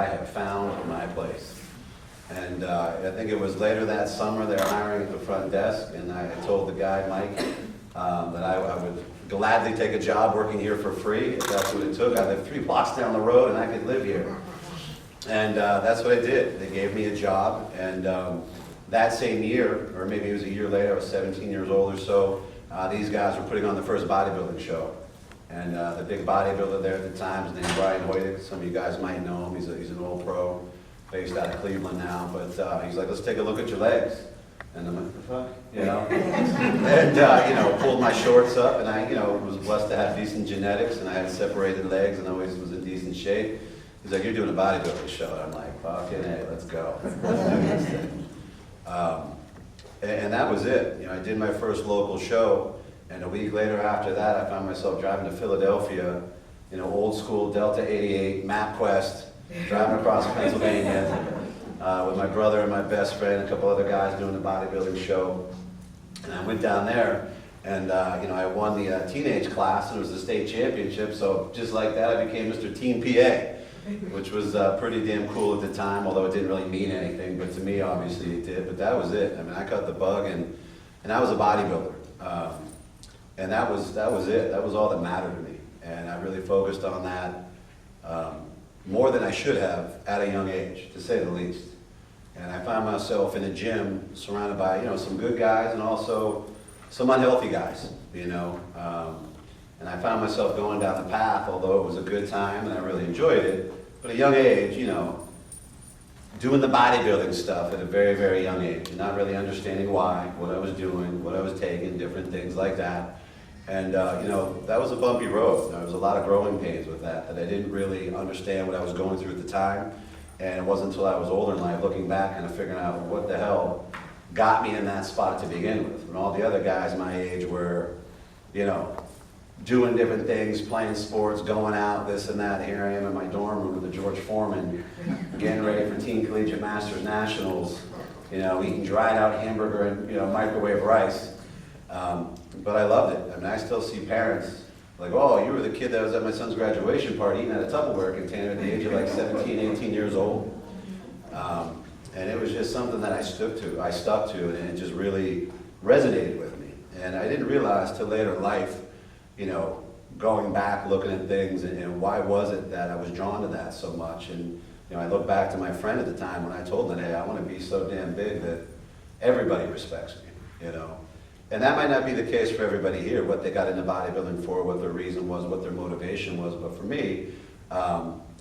I have found my place. And I think it was later that summer they were hiring at the front desk, and I told the guy, Mike, that I would gladly take a job working here for free if that's what it took. I lived 3 blocks down the road and I could live here. And that's what I did. They gave me a job, and that same year, or maybe it was a year later, I was 17 years old or so, these guys were putting on the first bodybuilding show. And the big bodybuilder there at the time, his name's Brian Hoydick. Some of you guys might know him. He's an old pro, based out of Cleveland now. But he's like, let's take a look at your legs. And I'm like, what the fuck? You know? And, you know, pulled my shorts up, and I, you know, was blessed to have decent genetics, and I had separated legs and always was in decent shape. He's like, you're doing a bodybuilding show. And I'm like, fucking hey, let's go. Let's do this thing. And that was it. You know, I did my first local show, and a week later after that, I found myself driving to Philadelphia, you know, old school Delta 88, MapQuest, driving across Pennsylvania with my brother and my best friend, a couple other guys doing a bodybuilding show. And I went down there, and you know, I won the teenage class, and it was the state championship. So just like that, I became Mr. Team PA, which was pretty damn cool at the time, although it didn't really mean anything. But to me, obviously, it did. But that was it. I mean, I cut the bug, and I was a bodybuilder. And that was it. That was all that mattered to me. And I really focused on that more than I should have at a young age, to say the least. And I found myself in a gym surrounded by, you know, some good guys and also some unhealthy guys, you know. And I found myself going down the path, although it was a good time and I really enjoyed it. But at a young age, you know, doing the bodybuilding stuff at a very, very young age, and not really understanding why, what I was doing, what I was taking, different things like that. And, you know, that was a bumpy road. There was a lot of growing pains with that I didn't really understand what I was going through at the time. And it wasn't until I was older in life, looking back and figuring out what the hell got me in that spot to begin with. When all the other guys my age were, you know, doing different things, playing sports, going out, this and that. Here I am in my dorm room with the George Foreman, getting ready for Teen Collegiate Masters Nationals, you know, eating dried out hamburger and, you know, microwave rice. But I loved it. I mean, I still see parents like, oh, you were the kid that was at my son's graduation party eating at a Tupperware container at the age of like 17, 18 years old. And it was just something that I stuck to, and it just really resonated with me. And I didn't realize till later in life, you know, going back, looking at things, and why was it that I was drawn to that so much. And, you know, I look back to my friend at the time when I told him, hey, I want to be so damn big that everybody respects me, you know. And that might not be the case for everybody here, what they got into bodybuilding for, what their reason was, what their motivation was. But for me,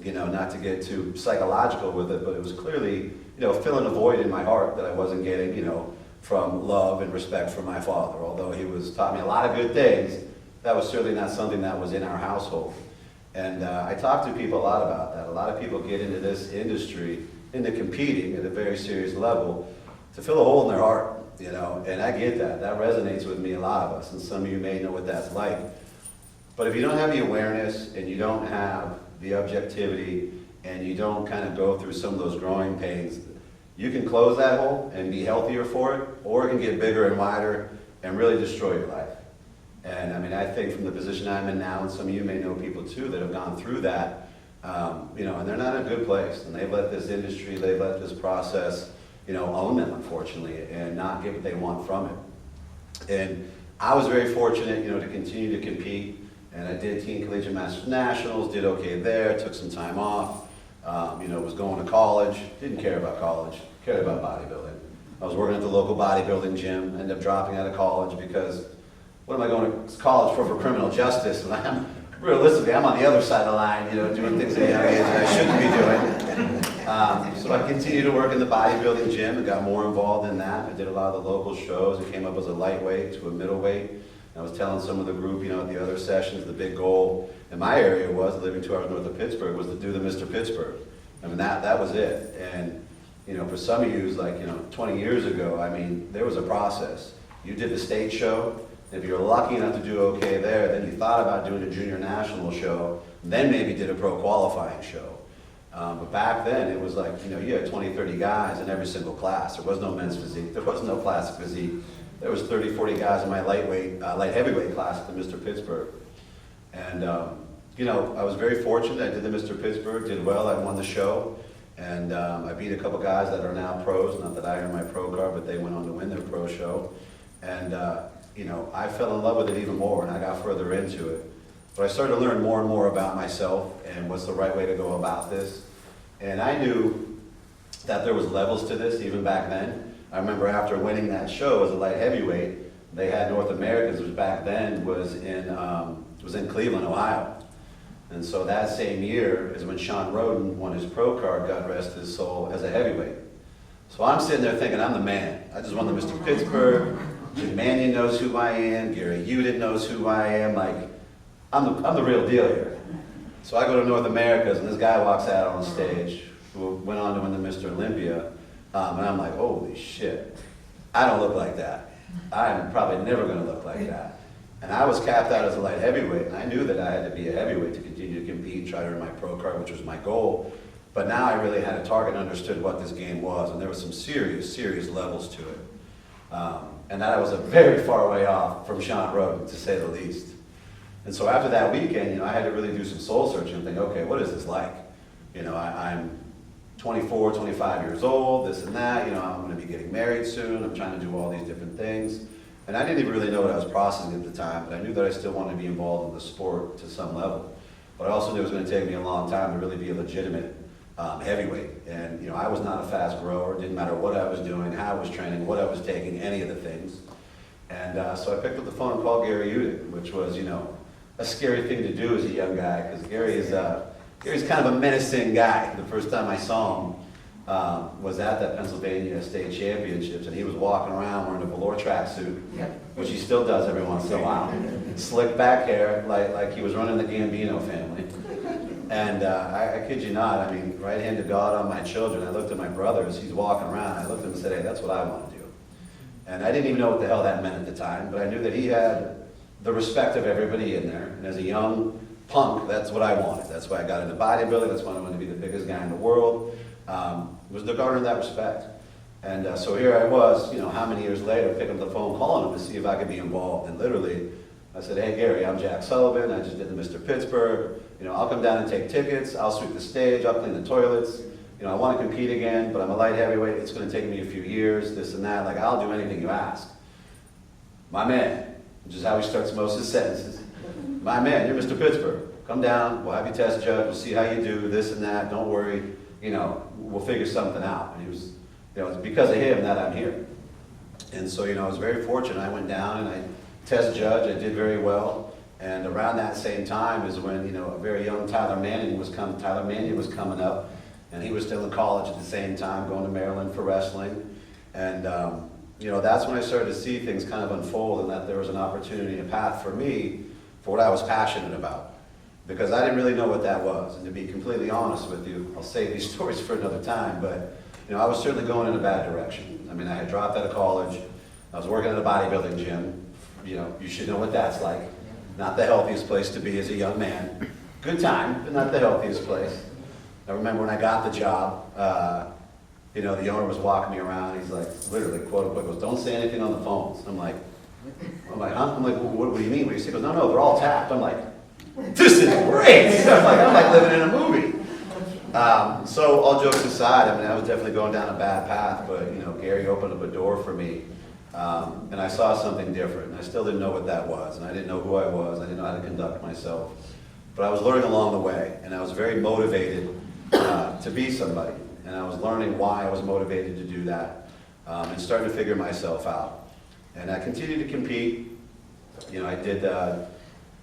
you know, not to get too psychological with it, but it was clearly, you know, filling a void in my heart that I wasn't getting, you know, from love and respect from my father. Although he taught me a lot of good things, that was certainly not something that was in our household. And I talk to people a lot about that. A lot of people get into this industry, into competing at a very serious level, to fill a hole in their heart. You know, and I get that. That resonates with me, a lot of us, and some of you may know what that's like. But if you don't have the awareness, and you don't have the objectivity, and you don't kind of go through some of those growing pains, you can close that hole and be healthier for it, or it can get bigger and wider and really destroy your life. And I mean, I think from the position I'm in now, and some of you may know people too that have gone through that, you know, and they're not in a good place, and they've let this industry, they've let this process, you know, own them, unfortunately, and not get what they want from it. And I was very fortunate, you know, to continue to compete, and I did Teen Collegiate Masters Nationals, did okay there, took some time off, you know, was going to college, didn't care about college, cared about bodybuilding. I was working at the local bodybuilding gym, ended up dropping out of college because what am I going to college for criminal justice? And realistically, I'm on the other side of the line, you know, doing things at a young age that I shouldn't be doing. So I continued to work in the bodybuilding gym and got more involved in that. I did a lot of the local shows. I came up as a lightweight to a middleweight. I was telling some of the group, you know, at the other sessions, the big goal in my area was, living 2 hours north of Pittsburgh, was to do the Mr. Pittsburgh. I mean, that was it. And, you know, for some of you, it's like, you know, 20 years ago, I mean, there was a process. You did the state show. If you were lucky enough to do okay there, then you thought about doing a junior national show, then maybe did a pro qualifying show. But back then, it was like, you know, you had 20, 30 guys in every single class. There was no men's physique. There was no classic physique. There was 30, 40 guys in my light heavyweight class at the Mr. Pittsburgh. And, you know, I was very fortunate. I did the Mr. Pittsburgh, did well. I won the show. And I beat a couple guys that are now pros, not that I earned my pro card, but they went on to win their pro show. And you know, I fell in love with it even more, and I got further into it. But I started to learn more and more about myself and what's the right way to go about this. And I knew that there was levels to this even back then. I remember after winning that show as a light heavyweight, they had North Americans, which back then was in Cleveland, Ohio. And so that same year is when Sean Roden won his pro card, God rest his soul, as a heavyweight. So I'm sitting there thinking, I'm the man. I just won the Mr. Pittsburgh. Jim Mannion knows who I am. Gary Udit knows who I am. Like, I'm the real deal here. So I go to North Americas, and this guy walks out on stage who went on to win the Mr. Olympia. And I'm like, holy shit, I don't look like that. I'm probably never going to look like that. And I was capped out as a light heavyweight, and I knew that I had to be a heavyweight to continue to compete, try to earn my pro card, which was my goal. But now I really had a target and understood what this game was, and there was some serious, serious levels to it. And that I was a very far way off from Sean Roden, to say the least. And so after that weekend, you know, I had to really do some soul searching and think, okay, what is this like? You know, I'm 24, 25 years old, this and that, you know, I'm going to be getting married soon, I'm trying to do all these different things. And I didn't even really know what I was processing at the time, but I knew that I still wanted to be involved in the sport to some level. But I also knew it was going to take me a long time to really be a legitimate heavyweight. And you know, I was not a fast grower. It didn't matter what I was doing, how I was training, what I was taking, any of the things. And so I picked up the phone and called Gary Udit, which was, you know, a scary thing to do as a young guy, because Gary's kind of a menacing guy. The first time I saw him was at that Pennsylvania State Championships, and he was walking around wearing a velour tracksuit, which he still does every once in a while. Slick back hair, like he was running the Gambino family. And I kid you not, I mean, right hand to God on my children, I looked at my brother as he's walking around, I looked at him and said, hey, that's what I want to do. And I didn't even know what the hell that meant at the time, but I knew that he had the respect of everybody in there. And as a young punk, that's what I wanted. That's why I got into bodybuilding, that's why I wanted to be the biggest guy in the world. Was to garner that respect. And so here I was, you know, how many years later, picking up the phone, calling him to see if I could be involved. And literally, I said, hey Gary, I'm Jack Sullivan, I just did the Mr. Pittsburgh. You know, I'll come down and take tickets, I'll sweep the stage, I'll clean the toilets. You know, I want to compete again, but I'm a light heavyweight, it's going to take me a few years, this and that. Like, I'll do anything you ask. My man, which is how he starts most of his sentences. My man, you're Mr. Pittsburgh. Come down, we'll have you test judge, we'll see how you do, this and that, don't worry. You know, we'll figure something out. And he was, you know, it's because of him that I'm here. And so, you know, I was very fortunate. I went down and I test judge, I did very well. And around that same time is when, you know, a very young Tyler Mannion was coming up, and he was still in college at the same time, going to Maryland for wrestling. And, you know, that's when I started to see things kind of unfold, and that there was an opportunity, a path for me for what I was passionate about. Because I didn't really know what that was. And to be completely honest with you, I'll save these stories for another time, but you know, I was certainly going in a bad direction. I mean, I had dropped out of college, I was working at a bodybuilding gym. You know, you should know what that's like. Not the healthiest place to be as a young man. Good time, but not the healthiest place. I remember when I got the job, you know, the owner was walking me around, he's like, literally, quote unquote, goes, don't say anything on the phones. I'm like, huh? I'm like, what do you mean? What do you say? He goes, no, they're all tapped. I'm like, this is great! I'm like living in a movie. So all jokes aside, I mean, I was definitely going down a bad path, but you know, Gary opened up a door for me, and I saw something different. And I still didn't know what that was, and I didn't know who I was. I didn't know how to conduct myself, but I was learning along the way, and I was very motivated to be somebody, and I was learning why I was motivated to do that, and starting to figure myself out. And I continued to compete. You know, I did.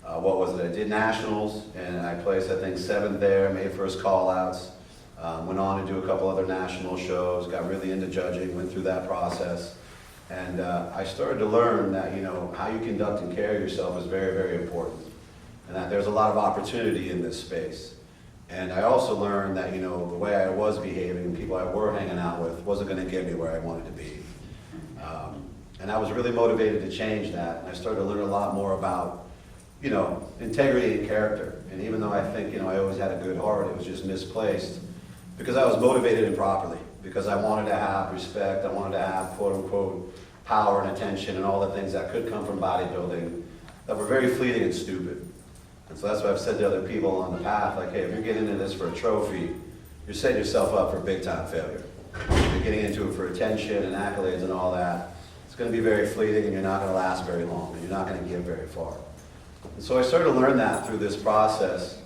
I did nationals, and I placed, I think, 7th there, made first call-outs, went on to do a couple other national shows, got really into judging, went through that process, and I started to learn that, you know, how you conduct and carry yourself is very, very important, and that there's a lot of opportunity in this space. And I also learned that, you know, the way I was behaving and people I were hanging out with wasn't going to get me where I wanted to be. And I was really motivated to change that, and I started to learn a lot more about, you know, integrity and character. And even though I think, you know, I always had a good heart, it was just misplaced because I was motivated improperly, because I wanted to have respect, I wanted to have quote unquote power and attention and all the things that could come from bodybuilding that were very fleeting and stupid. And so that's what I've said to other people on the path, like, hey, if you're getting into this for a trophy, you're setting yourself up for big time failure. You're getting into it for attention and accolades and all that. It's going to be very fleeting and you're not going to last very long and you're not going to get very far. And so I started to learn that through this process,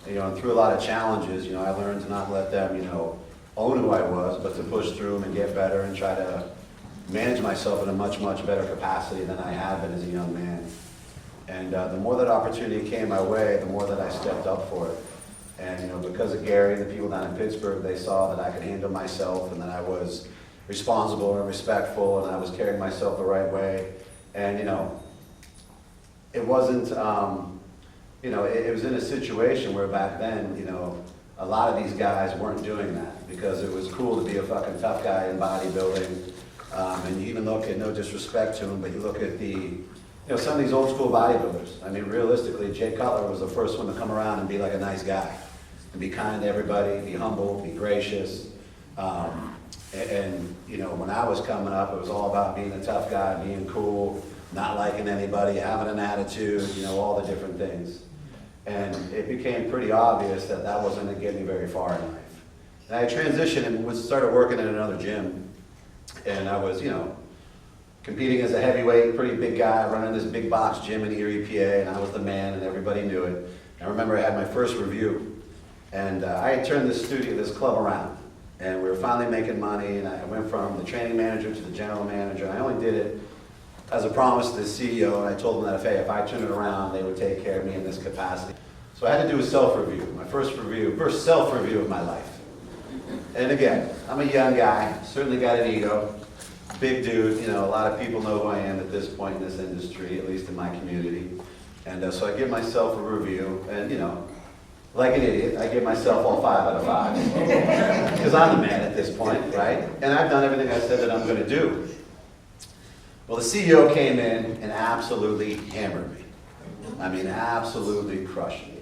and through a lot of challenges, I learned to not let them, own who I was, but to push through them and get better and try to manage myself in a much, much better capacity than I had been as a young man. And the more that opportunity came my way, the more that I stepped up for it. And because of Gary and the people down in Pittsburgh, they saw that I could handle myself and that I was responsible and respectful and I was carrying myself the right way. And it wasn't, it was in a situation where back then, a lot of these guys weren't doing that because it was cool to be a fucking tough guy in bodybuilding. And you even look at, no disrespect to them, but you look at some of these old school bodybuilders. I mean, realistically, Jay Cutler was the first one to come around and be like a nice guy. And be kind to everybody, be humble, be gracious. When I was coming up, it was all about being a tough guy, being cool, not liking anybody, having an attitude, all the different things. And it became pretty obvious that that wasn't going to get me very far in life. And I transitioned and started working in another gym. And I was, competing as a heavyweight, pretty big guy, running this big box gym in Erie, PA, and I was the man and everybody knew it. I remember I had my first review. And I had turned this club around, and we were finally making money, and I went from the training manager to the general manager, and I only did it as a promise to the CEO, and I told them that if I turned it around, they would take care of me in this capacity. So I had to do a self-review, my first self-review of my life. And again, I'm a young guy, certainly got an ego, big dude, a lot of people know who I am at this point in this industry, at least in my community. And so I give myself a review, and like an idiot, I give myself all 5 out of 5. Because I'm the man at this point, right? And I've done everything I said that I'm going to do. Well, the CEO came in and absolutely hammered me. I mean, absolutely crushed me.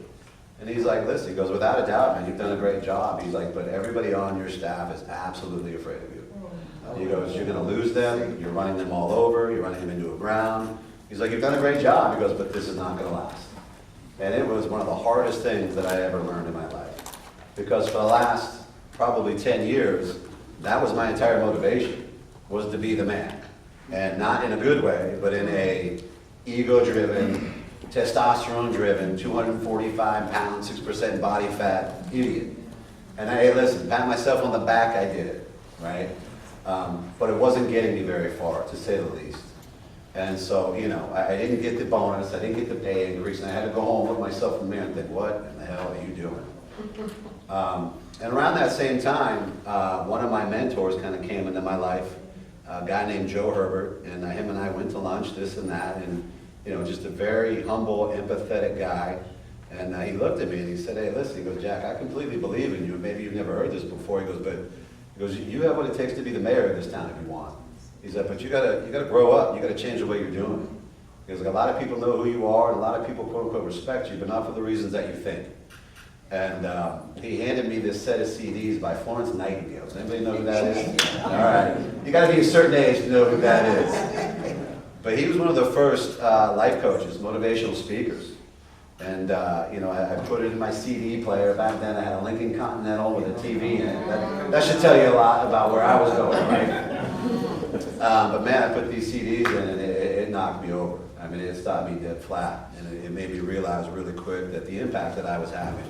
And he's like, listen, he goes, without a doubt, man, you've done a great job. He's like, but everybody on your staff is absolutely afraid of you. He goes, you're going to lose them. You're running them all over. You're running them into a ground. He's like, you've done a great job. He goes, but this is not going to last. And it was one of the hardest things that I ever learned in my life. Because for the last probably 10 years, that was my entire motivation, was to be the man. And not in a good way, but in a ego-driven, testosterone-driven, 245 pound, 6% body fat idiot. And hey, listen, pat myself on the back, I did it, right? But it wasn't getting me very far, to say the least. And so, I didn't get the bonus, I didn't get the pay increase, and I had to go home, look myself in the mirror and think, what in the hell are you doing? And around that same time, one of my mentors kind of came into my life, a guy named Joe Herbert, and him and I went to lunch, this and that, and just a very humble, empathetic guy. And he looked at me and he said, hey, listen, he goes, Jack, I completely believe in you. Maybe you've never heard this before. He goes, you have what it takes to be the mayor of this town if you want. He said, but you gotta grow up. You gotta change the way you're doing. Because a lot of people know who you are, and a lot of people, quote unquote, respect you, but not for the reasons that you think. And he handed me this set of CDs by Florence Nightingale. Does anybody know who that is? All right. You gotta be a certain age to know who that is. But he was one of the first life coaches, motivational speakers. And I put it in my CD player. Back then I had a Lincoln Continental with a TV in it. That should tell you a lot about where I was going, right? But man, I put these CDs in and it knocked me over. I mean, it stopped me dead flat. And it made me realize really quick that the impact that I was having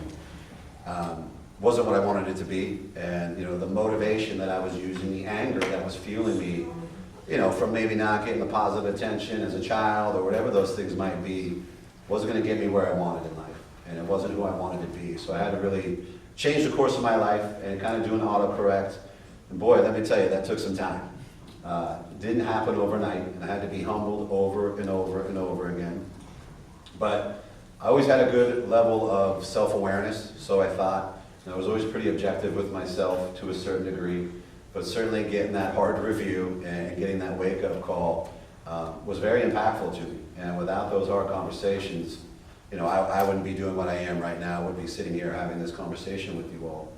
wasn't what I wanted it to be. And, the motivation that I was using, the anger that was fueling me, from maybe not getting the positive attention as a child or whatever those things might be, wasn't going to get me where I wanted in life. And it wasn't who I wanted to be. So I had to really change the course of my life and kind of do an autocorrect. And boy, let me tell you, that took some time. It didn't happen overnight, and I had to be humbled over and over and over again. But I always had a good level of self-awareness, so I thought. And I was always pretty objective with myself to a certain degree, but certainly getting that hard review and getting that wake-up call was very impactful to me. And without those hard conversations, I wouldn't be doing what I am right now. I wouldn't be sitting here having this conversation with you all.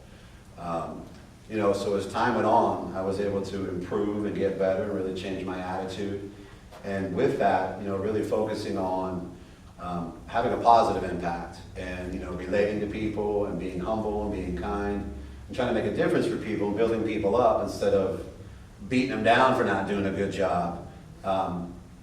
So as time went on, I was able to improve and get better and really change my attitude. And with that, really focusing on having a positive impact and, you know, relating to people and being humble and being kind and trying to make a difference for people and building people up instead of beating them down for not doing a good job.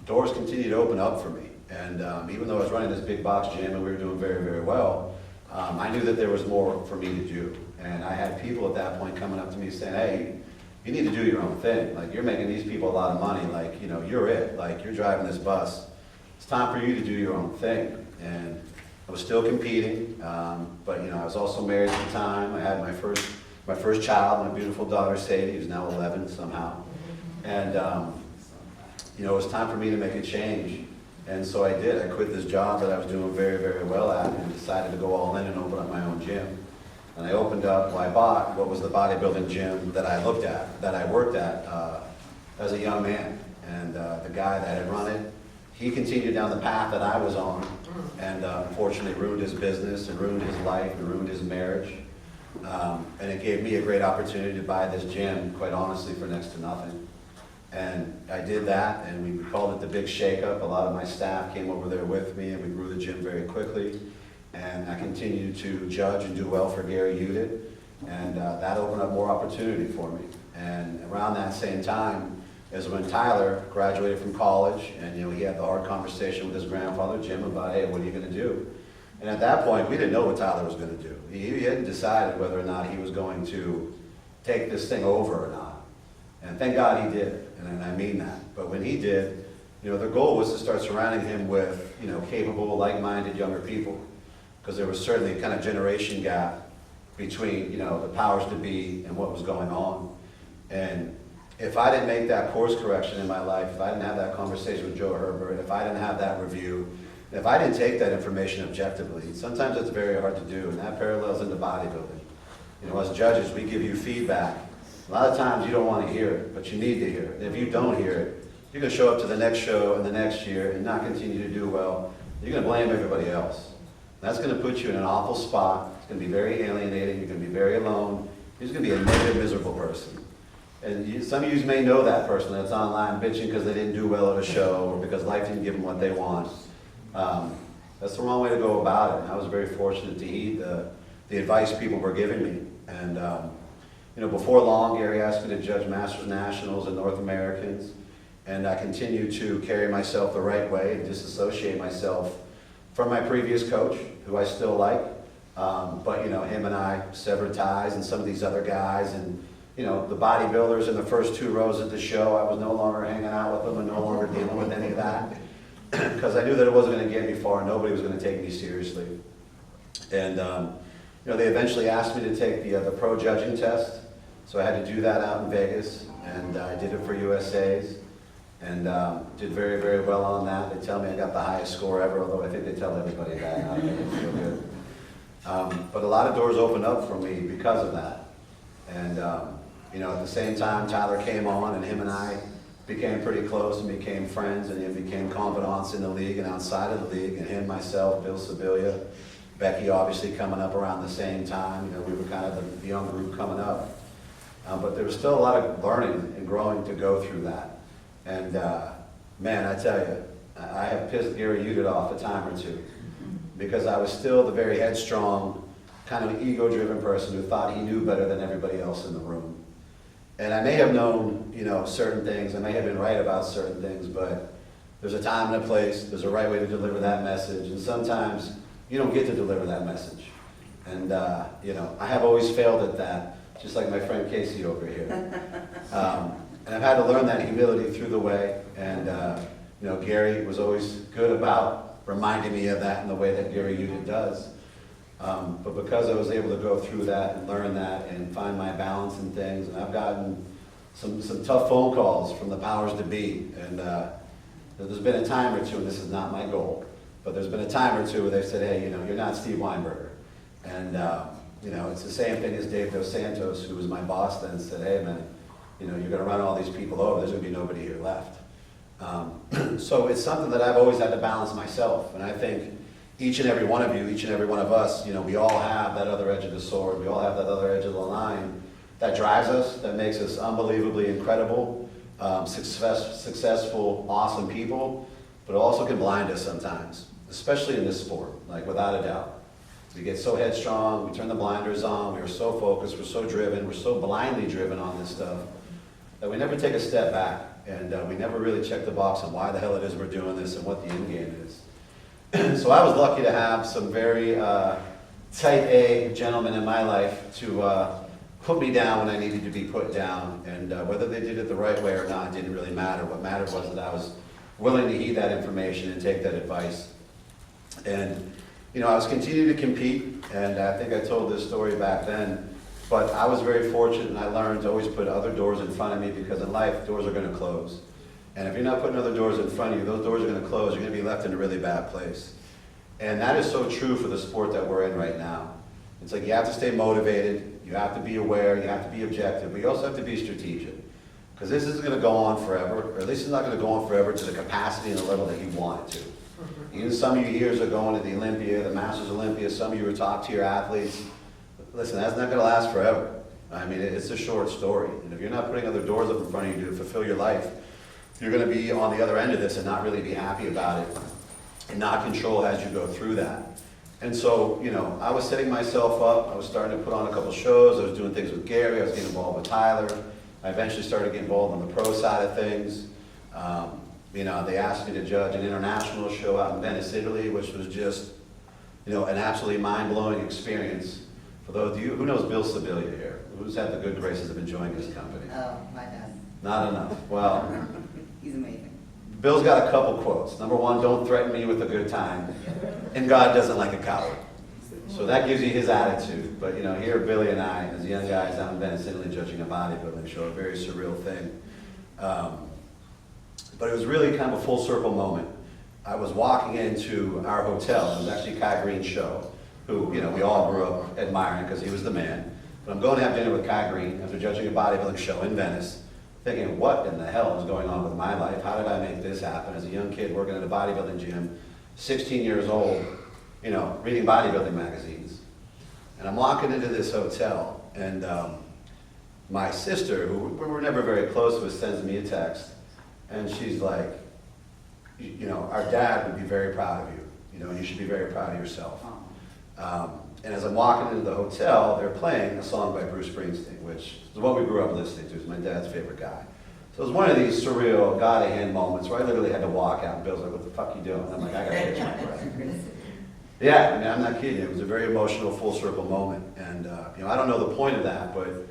Doors continue to open up for me. And even though I was running this big box gym and we were doing very, very well, I knew that there was more for me to do. And I had people at that point coming up to me saying, hey, you need to do your own thing. Like, you're making these people a lot of money. Like, you know, you're it. Like, you're driving this bus. It's time for you to do your own thing. And I was still competing, but, you know, I was also married at the time. I had my first child, my beautiful daughter, Sadie, who's now 11 somehow. And, you know, it was time for me to make a change. And so I did. I quit this job that I was doing very, very well at and decided to go all in and open up my own gym. And I I bought what was the bodybuilding gym that I worked at as a young man. And the guy that had run it, he continued down the path that I was on, and unfortunately ruined his business and ruined his life and ruined his marriage. And it gave me a great opportunity to buy this gym, quite honestly, for next to nothing. And I did that, and we called it the Big Shake-Up. A lot of my staff came over there with me, and we grew the gym very quickly. And I continued to judge and do well for Gary Udit, and that opened up more opportunity for me. And around that same time is when Tyler graduated from college, and, you know, he had the hard conversation with his grandfather, Jim, about, hey, what are you going to do? And at that point, we didn't know what Tyler was going to do. He hadn't decided whether or not he was going to take this thing over or not. And thank God he did, and I mean that. But when he did, you know, the goal was to start surrounding him with, you know, capable, like-minded younger people, because there was certainly a kind of generation gap between, you know, the powers to be and what was going on. And if I didn't make that course correction in my life, if I didn't have that conversation with Joe Herbert, if I didn't have that review, if I didn't take that information objectively, sometimes it's very hard to do, and that parallels into bodybuilding. You know, as judges, we give you feedback. A lot of times you don't want to hear it, but you need to hear it. And if you don't hear it, you're going to show up to the next show and the next year and not continue to do well. You're going to blame everybody else. That's going to put you in an awful spot. It's going to be very alienating. You're going to be very alone. You're just going to be a negative, miserable person. And some of you may know that person that's online bitching because they didn't do well at a show or because life didn't give them what they want. That's the wrong way to go about it. And I was very fortunate to heed the advice people were giving me. And you know, before long, Gary asked me to judge Masters Nationals and North Americans. And I continued to carry myself the right way and disassociate myself from my previous coach, who I still like. But, you know, him and I severed ties, and some of these other guys, and, you know, the bodybuilders in the first 2 rows at the show, I was no longer hanging out with them and no longer dealing with any of that, because I knew that it wasn't going to get me far. Nobody was going to take me seriously. And, you know, they eventually asked me to take the pro judging test, so I had to do that out in Vegas, and I did it for USA's. And did very, very well on that. They tell me I got the highest score ever, although I think they tell everybody that. I make it feel good. But a lot of doors opened up for me because of that. And you know, at the same time, Tyler came on, and him and I became pretty close and became friends, and he became confidants in the league and outside of the league. And him, myself, Bill Sibilia, Becky, obviously coming up around the same time. You know, we were kind of the young group coming up. But there was still a lot of learning and growing to go through that. And man, I tell you, I have pissed Gary Udit off a time or two, because I was still the very headstrong, kind of ego-driven person who thought he knew better than everybody else in the room. And I may have known, you know, certain things, I may have been right about certain things, but there's a time and a place, there's a right way to deliver that message, and sometimes you don't get to deliver that message. And you know, I have always failed at that, just like my friend Casey over here. And I've had to learn that humility through the way, and you know, Gary was always good about reminding me of that in the way that Gary Udit does. But because I was able to go through that and learn that and find my balance in things, and I've gotten some tough phone calls from the powers to be, and there's been a time or two, and this is not my goal, but there's been a time or two where they've said, hey, you know, you're not Steve Weinberger. And you know, it's the same thing as Dave Dos Santos, who was my boss then, said, hey man, you know, you're going to run all these people over, there's going to be nobody here left. So it's something that I've always had to balance myself, and I think each and every one of you, each and every one of us, you know, we all have that other edge of the sword, we all have that other edge of the line that drives us, that makes us unbelievably incredible, successful, awesome people, but also can blind us sometimes. especially in this sport, like without a doubt. We get so headstrong, we turn the blinders on, we are so focused, we're so driven, we're so blindly driven on this stuff that we never take a step back, and we never really check the box on why the hell it is we're doing this and what the end game is. So I was lucky to have some very type A gentlemen in my life to put me down when I needed to be put down, and whether they did it the right way or not didn't really matter. What mattered was that I was willing to heed that information and take that advice. And you know, I was continuing to compete, and I think I told this story back then, but I was very fortunate, and I learned to always put other doors in front of me, because in life, doors are going to close. And if you're not putting other doors in front of you, those doors are going to close. You're going to be left in a really bad place. And that is so true for the sport that we're in right now. It's like you have to stay motivated, you have to be aware, you have to be objective, but you also have to be strategic. Because this isn't going to go on forever, or at least it's not going to go on forever to the capacity and the level that you want it to. Even some of you here are going to the Olympia, the Masters Olympia, some of you are top-tier athletes. Listen, that's not going to last forever. I mean, it's a short story. And if you're not putting other doors up in front of you to fulfill your life, you're going to be on the other end of this and not really be happy about it and not control as you go through that. And so, you know, I was setting myself up. I was starting to put on a couple shows. I was doing things with Gary. I was getting involved with Tyler. I eventually started getting involved on the pro side of things. You know, they asked me to judge an international show out in Venice, Italy, which was just, you know, an absolutely mind-blowing experience. For those of you, who knows Bill Sibilia here? Who's had the good graces of enjoying his company? Oh, my dad. Not enough. Well, He's amazing. Bill's got a couple quotes. Number one, don't threaten me with a good time. And God doesn't like a coward. So that gives you his attitude. But, you know, here Billy and I, as young guys out in Venice, Italy, judging a bodybuilding show, a very surreal thing. But it was really kind of a full circle moment. I was walking into our hotel. It was actually Kai Green's show, who, you know, we all grew up admiring because he was the man. But I'm going to have dinner with Kai Green after judging a bodybuilding show in Venice, thinking, what in the hell is going on with my life? How did I make this happen as a young kid working at a bodybuilding gym, 16 years old, you know, reading bodybuilding magazines? And I'm walking into this hotel, and my sister, who we were never very close with, sends me a text. And she's like, you know, our dad would be very proud of you, you know, and you should be very proud of yourself. And as I'm walking into the hotel, they're playing a song by Bruce Springsteen, which is what we grew up listening to. It's my dad's favorite guy. So it was one of these surreal, God-of-hand moments where I literally had to walk out, and Bill's like, what the fuck are you doing? I'm like, I gotta catch my breath. Yeah, I mean, I'm not kidding you. It was a very emotional, full circle moment. And, you know, I don't know the point of that, but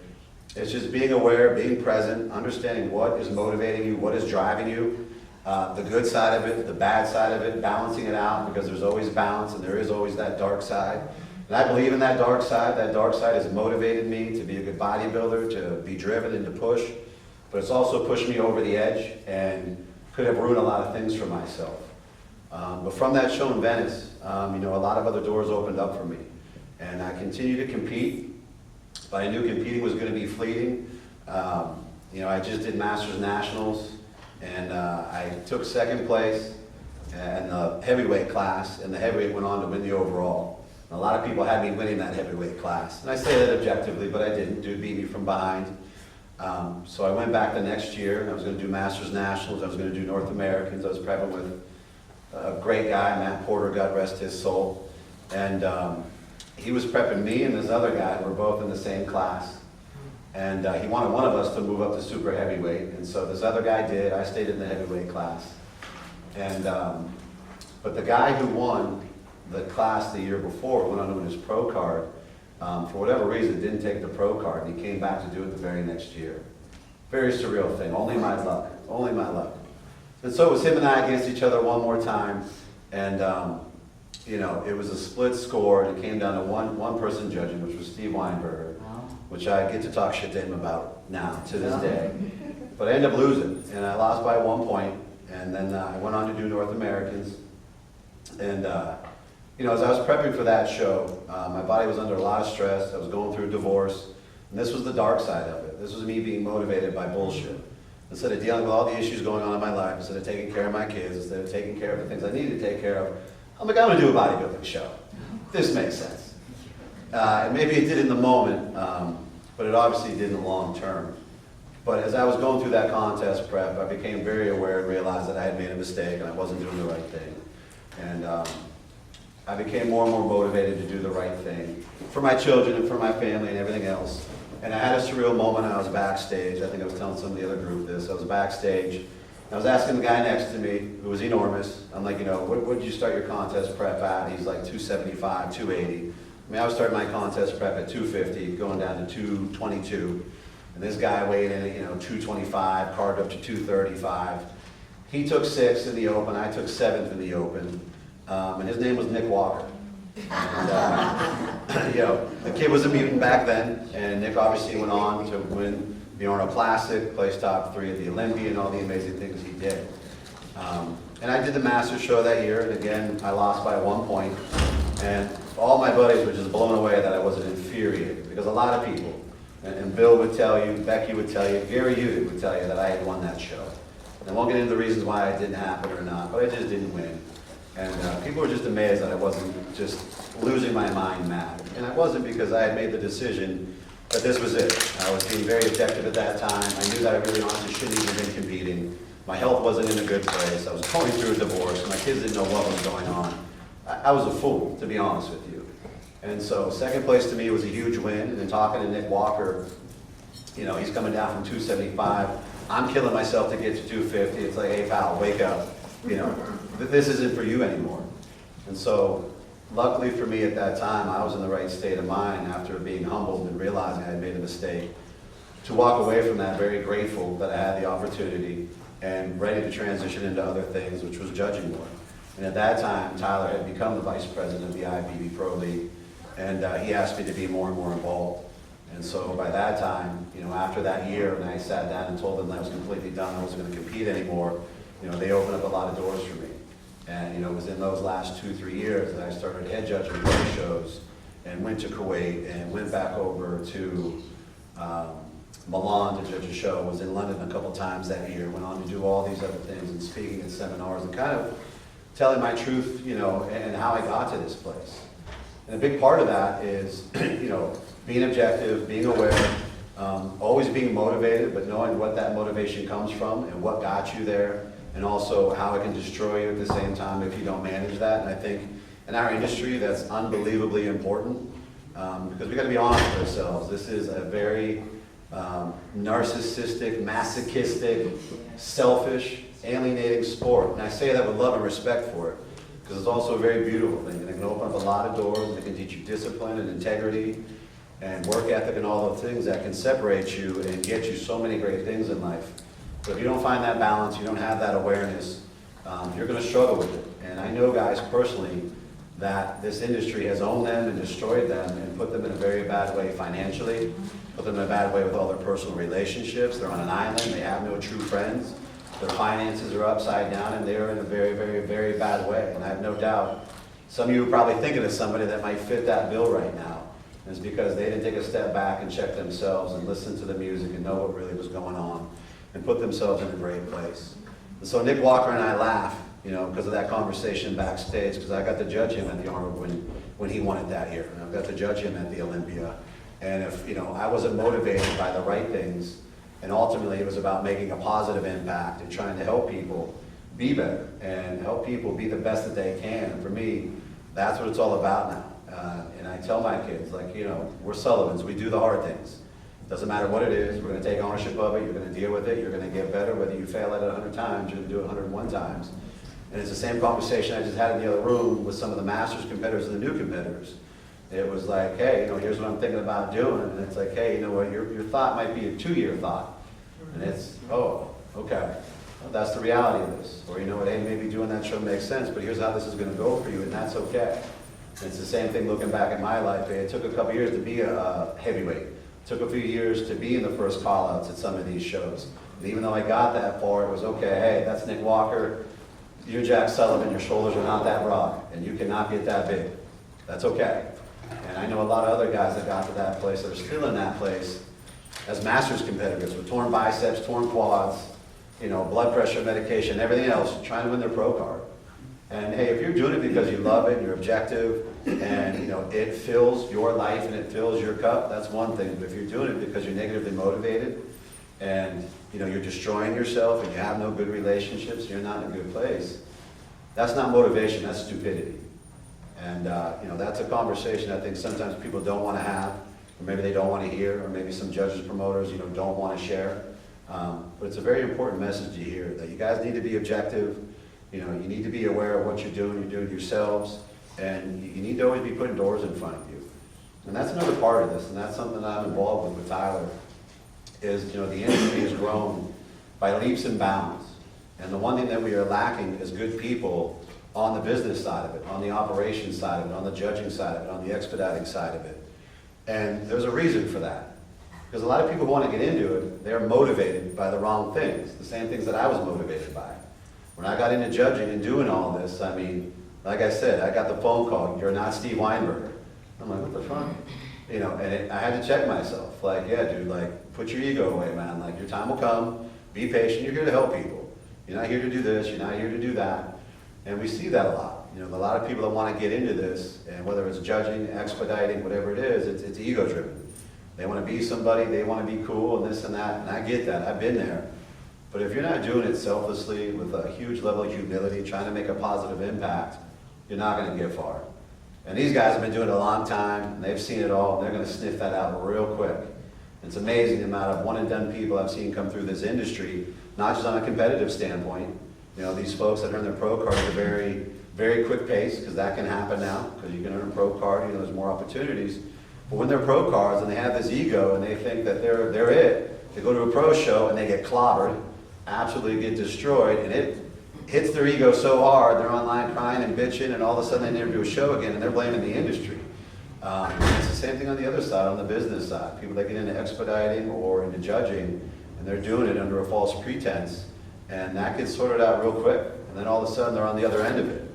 it's just being aware, being present, understanding what is motivating you, what is driving you, the good side of it, the bad side of it, balancing it out, because there's always balance and there is always that dark side. And I believe in that dark side. That dark side has motivated me to be a good bodybuilder, to be driven and to push, but it's also pushed me over the edge and could have ruined a lot of things for myself. But from that show in Venice, you know, a lot of other doors opened up for me. And I continued to compete. But I knew competing was going to be fleeting. You know, I just did Masters Nationals, and I took second place in the heavyweight class, and the heavyweight went on to win the overall. And a lot of people had me winning that heavyweight class. And I say that objectively, but I didn't. Dude beat me from behind. So I went back the next year, and I was going to do Masters Nationals. I was going to do North Americans. I was prepping with a great guy, Matt Porter, God rest his soul. And he was prepping me and this other guy. We're both in the same class. And he wanted one of us to move up to super heavyweight. And so this other guy did. I stayed in the heavyweight class. And but the guy who won the class the year before went on to win his pro card. For whatever reason, didn't take the pro card. And he came back to do it the very next year. Very surreal thing. Only my luck. Only my luck. And so it was him and I against each other one more time. And you know, it was a split score, and it came down to one person judging, which was Steve Weinberger, which I get to talk shit to him about now, to this day. But I ended up losing, and I lost by 1 point, and then I went on to do North Americans. And, you know, as I was prepping for that show, my body was under a lot of stress. I was going through a divorce, and this was the dark side of it. This was me being motivated by bullshit. Instead of dealing with all the issues going on in my life, instead of taking care of my kids, instead of taking care of the things I needed to take care of, I'm like, I'm going to do a bodybuilding show. This makes sense. And maybe it did in the moment, but it obviously didn't long term. But as I was going through that contest prep, I became very aware and realized that I had made a mistake and I wasn't doing the right thing. And I became more and more motivated to do the right thing for my children and for my family and everything else. And I had a surreal moment. I was backstage. I think I was telling some of the other group this. I was backstage. I was asking the guy next to me, who was enormous. I'm like, what did you start your contest prep at? He's like 275, 280. I mean, I was starting my contest prep at 250, going down to 222. And this guy weighed in at, 225, carved up to 235. He took 6th in the Open. I took 7th in the Open. And his name was Nick Walker. And, the kid was a mutant back then, and Nick obviously went on to win the Arnold Classic, placed top 3 at the Olympia, and all the amazing things he did. And I did the Masters show that year, and again, I lost by 1 point. And all my buddies were just blown away that I wasn't infuriated, because a lot of people, and Bill would tell you, Becky would tell you, Gary Udit would tell you that I had won that show. And I won't get into the reasons why it didn't happen or not, but I just didn't win. And people were just amazed that I wasn't just losing my mind mad. And I wasn't, because I had made the decision that this was it. I was being very objective at that time. I knew that I really honestly shouldn't even have been competing. My health wasn't in a good place. I was going through a divorce. My kids didn't know what was going on. I was a fool, to be honest with you. And so second place to me was a huge win. And then talking to Nick Walker, he's coming down from 275. I'm killing myself to get to 250. It's like, hey pal, wake up. This isn't for you anymore. And so luckily for me at that time, I was in the right state of mind after being humbled and realizing I had made a mistake, to walk away from that very grateful that I had the opportunity and ready to transition into other things, which was judging more. And at that time, Tyler had become the vice president of the IBB Pro League, and he asked me to be more and more involved. And so by that time, after that year, when I sat down and told them that I was completely done, I wasn't going to compete anymore, they opened up a lot of doors for me. And it was in those last 2-3 years that I started head judging pro shows, and went to Kuwait, and went back over to Milan to judge a show. Was in London a couple times that year. Went on to do all these other things and speaking at seminars and kind of telling my truth, and how I got to this place. And a big part of that is, being objective, being aware, always being motivated, but knowing what that motivation comes from and what got you there, and also how it can destroy you at the same time if you don't manage that. And I think in our industry, that's unbelievably important, because we got to be honest with ourselves. This is a very narcissistic, masochistic, selfish, alienating sport. And I say that with love and respect for it, because it's also a very beautiful thing, and it can open up a lot of doors, and it can teach you discipline and integrity and work ethic and all those things that can separate you and get you so many great things in life. But if you don't find that balance, you don't have that awareness, you're going to struggle with it. And I know guys personally that this industry has owned them and destroyed them and put them in a very bad way financially, put them in a bad way with all their personal relationships. They're on an island, they have no true friends, their finances are upside down, and they're in a very, very, very bad way. And I have no doubt some of you are probably thinking of somebody that might fit that bill right now. And it's because they didn't take a step back and check themselves and listen to the music and know what really was going on and put themselves in a great place. And so Nick Walker and I laugh, because of that conversation backstage, because I got to judge him at the Arnold when he won it that year. And I got to judge him at the Olympia. And if, I wasn't motivated by the right things, and ultimately it was about making a positive impact and trying to help people be better and help people be the best that they can. And for me, that's what it's all about now. And I tell my kids, we're Sullivans, we do the hard things. Doesn't matter what it is, we're going to take ownership of it, you're going to deal with it, you're going to get better. Whether you fail at it 100 times, you're going to do it 101 times. And it's the same conversation I just had in the other room with some of the Masters competitors and the new competitors. It was like, hey, here's what I'm thinking about doing. And it's like, hey, your thought might be a 2-year thought. And it's, oh, okay. Well, that's the reality of this. Or hey, maybe doing that show makes sense, but here's how this is going to go for you, and that's okay. And it's the same thing looking back at my life. It took a couple years to be a heavyweight. It took a few years to be in the first call-outs at some of these shows. And even though I got that far, it was okay, hey, that's Nick Walker, you're Jack Sullivan, your shoulders are not that broad, and you cannot get that big. That's okay. And I know a lot of other guys that got to that place that are still in that place as Masters competitors with torn biceps, torn quads, blood pressure medication, everything else, trying to win their pro card. And hey, if you're doing it because you love it, you're objective, and it fills your life and it fills your cup, that's one thing. But if you're doing it because you're negatively motivated and you're destroying yourself and you have no good relationships, you're not in a good place, that's not motivation, that's stupidity. And that's a conversation I think sometimes people don't want to have, or maybe they don't want to hear, or maybe some judges, promoters, don't want to share. But it's a very important message to hear, that you guys need to be objective. You need to be aware of what you're doing yourselves, and you need to always be putting doors in front of you. And that's another part of this, and that's something that I'm involved with Tyler, is the industry has grown by leaps and bounds. And the one thing that we are lacking is good people on the business side of it, on the operations side of it, on the judging side of it, on the expediting side of it. And there's a reason for that. Because a lot of people who want to get into it, they're motivated by the wrong things, the same things that I was motivated by. When I got into judging and doing all this, I mean, like I said, I got the phone call, "You're not Steve Weinberger." I'm like, what the fuck? I had to check myself. Like, yeah, dude, like, put your ego away, man. Like, your time will come. Be patient. You're here to help people. You're not here to do this. You're not here to do that. And we see that a lot. A lot of people that want to get into this, and whether it's judging, expediting, whatever it is, it's ego-driven. They want to be somebody. They want to be cool and this and that. And I get that. I've been there. But if you're not doing it selflessly with a huge level of humility, trying to make a positive impact, you're not going to get far. And these guys have been doing it a long time, and they've seen it all, and they're going to sniff that out real quick. It's amazing the amount of one-and-done people I've seen come through this industry, not just on a competitive standpoint. These folks that earn their pro card at a very, very quick pace, because that can happen now, because you can earn a pro card, there's more opportunities. But when they're pro cards and they have this ego and they think that they're it, they go to a pro show and they get clobbered, absolutely get destroyed, and it hits their ego so hard, they're online crying and bitching, and all of a sudden they never do a show again, and they're blaming the industry. It's the same thing on the other side, on the business side. People that get into expediting or into judging, and they're doing it under a false pretense, and that gets sorted out real quick, and then all of a sudden they're on the other end of it.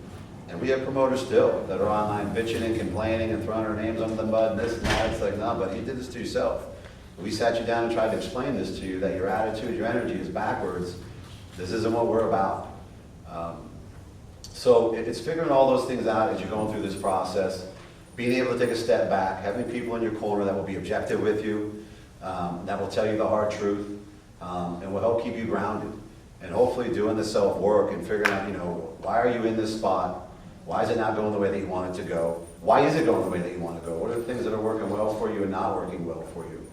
And we have promoters still that are online bitching and complaining and throwing our names under the mud and this and that. It's like, no, but you did this to yourself. We sat you down and tried to explain this to you, that your attitude, your energy is backwards. This isn't what we're about. So it's figuring all those things out as you're going through this process, being able to take a step back, having people in your corner that will be objective with you, that will tell you the hard truth, and will help keep you grounded. And hopefully doing the self-work and figuring out, why are you in this spot? Why is it not going the way that you want it to go? Why is it going the way that you want to go? What are the things that are working well for you and not working well for you?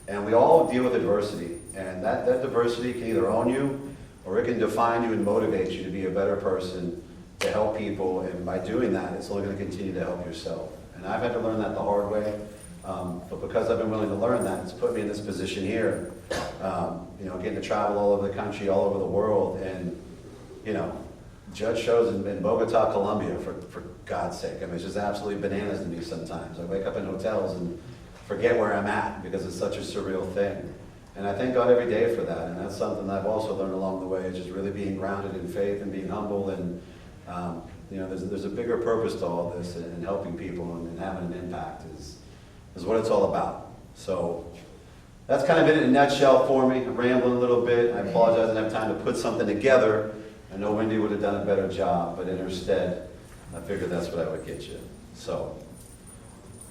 And we all deal with adversity, and that diversity can either own you, or it can define you and motivate you to be a better person, to help people, and by doing that, it's only going to continue to help yourself. And I've had to learn that the hard way, but because I've been willing to learn that, it's put me in this position here, getting to travel all over the country, all over the world, and, judge shows in Bogota, Colombia, for God's sake. I mean, it's just absolutely bananas to me sometimes. I wake up in hotels and forget where I'm at because it's such a surreal thing. And I thank God every day for that, and that's something that I've also learned along the way, is just really being grounded in faith and being humble, and there's a bigger purpose to all this, and helping people and having an impact is what it's all about. So that's kind of it in a nutshell for me. I'm rambling a little bit. I apologize I didn't have time to put something together. I know Wendy would have done a better job, but in her stead, I figured that's what I would get you. So,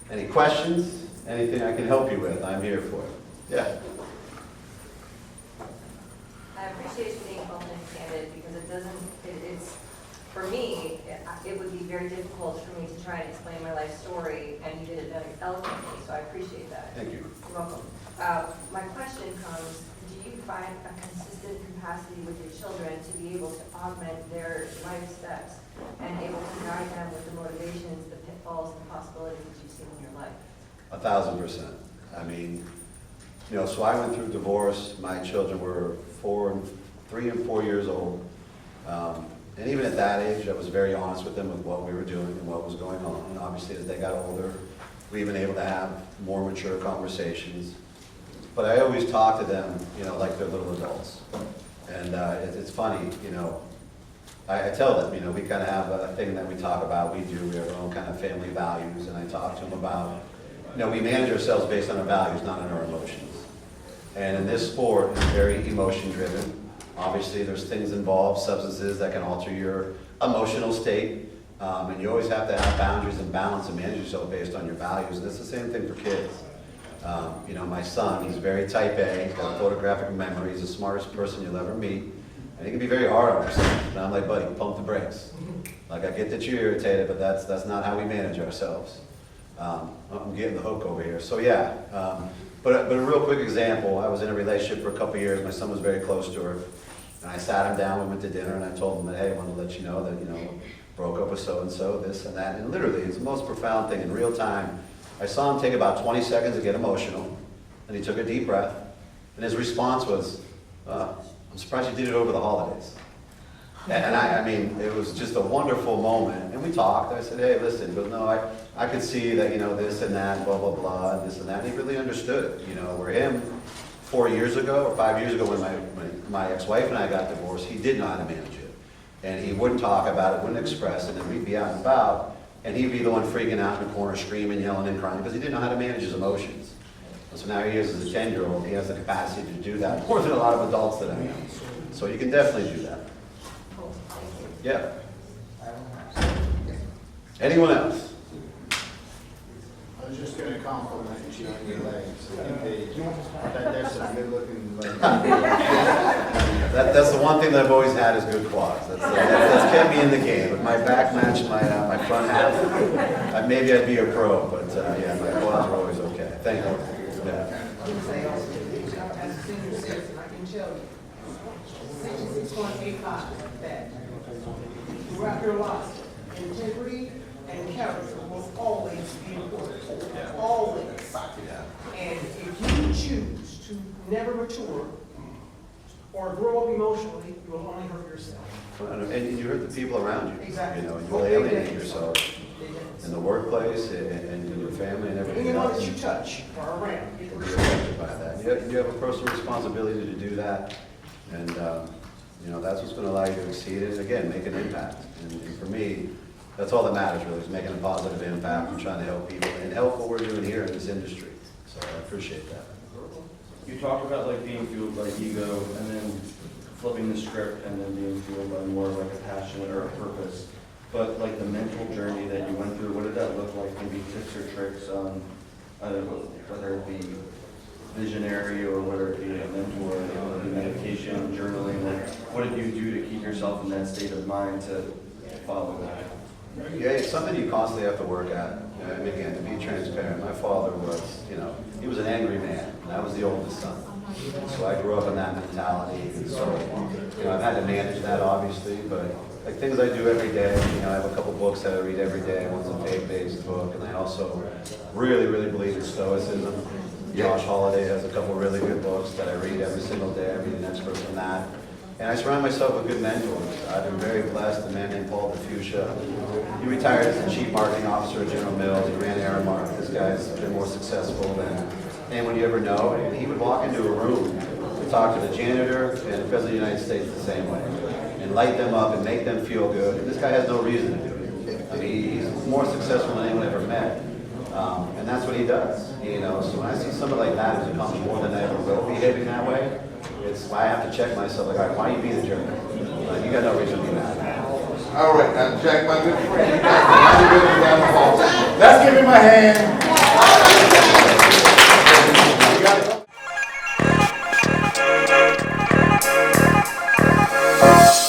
any questions? Anything I can help you with, I'm here for it. Yeah. I appreciate you being open and candid, because it's, for me, it would be very difficult for me to try and explain my life story, and you did it very eloquently, so I appreciate that. Thank you. You're welcome. My question comes, do you find a consistent capacity with your children to be able to augment their life steps and able to guide them with the motivations, the pitfalls, and the possibilities that you've seen in your life? 1,000%. I mean, so I went through divorce. My children were 3 and 4 years old. And even at that age, I was very honest with them with what we were doing and what was going on. And obviously, as they got older, we've been able to have more mature conversations. But I always talk to them, like they're little adults. And it's funny, I tell them, we kind of have a thing that we talk about. We have our own kind of family values, and I talk to them about, we manage ourselves based on our values, not on our emotions. And in this sport, it's very emotion-driven. Obviously, there's things involved, substances that can alter your emotional state, and you always have to have boundaries and balance and manage yourself based on your values. And it's the same thing for kids. My son, he's very type A, he's got photographic memory, he's the smartest person you'll ever meet, and he can be very hard on himself. And I'm like, buddy, pump the brakes. Like, I get that you're irritated, but that's not how we manage ourselves. I'm getting the hook over here. So yeah, but a real quick example, I was in a relationship for a couple years, my son was very close to her, and I sat him down, we went to dinner, and I told him that, hey, I want to let you know that, broke up with so-and-so, this and that, and literally, it's the most profound thing in real time. I saw him take about 20 seconds to get emotional, and he took a deep breath, and his response was, I'm surprised you did it over the holidays. And I mean, it was just a wonderful moment. And we talked. I said, hey, listen, he goes, no, I could see that, this and that, blah, blah, blah, and this and that. And he really understood it. Where him, 4 years ago or 5 years ago when my ex-wife and I got divorced, he did know how to manage it. And he wouldn't talk about it, wouldn't express it, and we'd be out and about, and he'd be the one freaking out in the corner, screaming, yelling, and crying, because he didn't know how to manage his emotions. And so now he is, as a 10-year-old, he has the capacity to do that more than a lot of adults that I know. So you can definitely do that. Yeah. Anyone else? I was just going to compliment you on your legs. That's a good-looking leg. That's the one thing that I've always had is good quads. That's kept me in the game. If my back matched my front half, maybe I'd be a pro. But yeah, my quads were always okay. Thank you. Yeah. As a senior citizen, I can tell you, 66.85 that throughout your life, integrity and character will always be important. Always. And if you choose to never mature or grow up emotionally, you will only hurt yourself. And you hurt the people around you. Exactly. You will alienate yourself in the workplace and in your family and everything Anyone else. that you touch or around, you You're affected by that. You have a personal responsibility to do that, and that's what's going to allow you to exceed it. Again, make an impact. And for me, that's all that matters really, is making a positive impact and trying to help people and help what we're doing here in this industry. So I appreciate that. You talk about like being fueled by ego and then flipping the script and then being fueled by more like a passion or a purpose. But like the mental journey that you went through, what did that look like? Maybe tips or tricks on whether it be visionary or whether it be a mentor, meditation, journaling. Like, what did you do to keep yourself in that state of mind to follow that? Yeah, it's something you constantly have to work at. And again, to be transparent, my father was, he was an angry man, and I was the oldest son. So I grew up in that mentality, and so, I've had to manage that obviously, but like things I do every day, I have a couple books that I read every day. One's a faith-based book, and I also really, really believe in Stoicism. Josh Holiday has a couple really good books that I read every single day. I read an expert from that. And I surround myself with good mentors. I've been very blessed. A man named Paul DeFucia. He retired as the chief marketing officer at General Mills. He ran Aramark. This guy's been more successful than anyone you ever know. And he would walk into a room and talk to the janitor and the President of the United States the same way. And light them up and make them feel good. And this guy has no reason to do it. I mean, he's more successful than anyone ever met. And that's what he does. So when I see somebody like that who becomes more than ever will behaving that way, it's why I have to check myself. Like, all right, why are you being a jerk? You got no reason to be mad. All right, now Jack, my good friend, you got the business down the hall. Let's give him a hand.